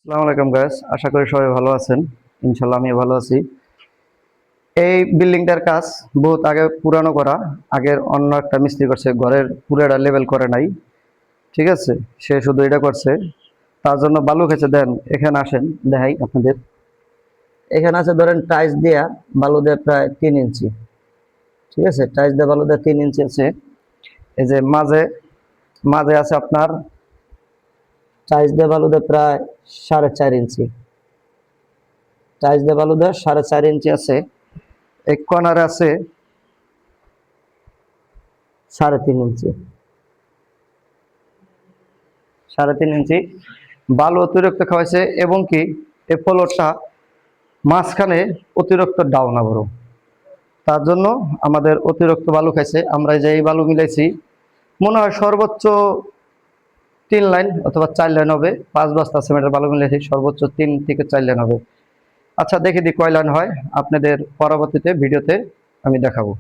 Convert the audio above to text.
আসসালামু আলাইকুম গাইস, আশা করি সবাই ভালো আছেন। ইনশাল্লাহ আমি ভালো আছি। এই বিল্ডিংটার কাজ বহুত আগে পুরানো করা, আগের অন্য একটা মিস্ত্রি করছে, ঘরের পুরোটা লেভেল করে নাই। ঠিক আছে, সে শুধু এটা করছে, তার জন্য বালু খেছে। দেন এখানে আসেন, দেখাই আপনাদের। এখানে আছে ধরেন টাইলস দিয়া বালু দেয় প্রায় 3 ইঞ্চি। ঠিক আছে, টাইলস দিয়ে বালু দেয় 3 ইঞ্চি আছে। এই যে মাঝে মাঝে আছে আপনার টাইলস দিয়ে বালু দেয় প্রায় 4.5 ইঞ্চি। টাইলস দিয়ে বালু দেয় 4.5 ইঞ্চি আছে। এক কর্নারে আছে 3.5 ইঞ্চি। 3.5 ইঞ্চি বালু অতিরিক্ত খাওয়াইছে, এবং কি এই ফ্লোরটা মাঝখানে অতিরিক্ত ডাউন আবারও, তার জন্য আমাদের অতিরিক্ত বালু খাইছে। আমরা যে এই বালু মিলাইছি মনে হয় সর্বোচ্চ 3 লাইন অথবা 4 লাইন হবে। 5 বস্তা সিমেন্টের বালু মিলাইছি, সর্বোচ্চ 3 থেকে 4 লাইন হবে। আচ্ছা দেখি কয় লাইন হয়, আপনাদের পরবর্তীতে ভিডিওতে আমি দেখাবো।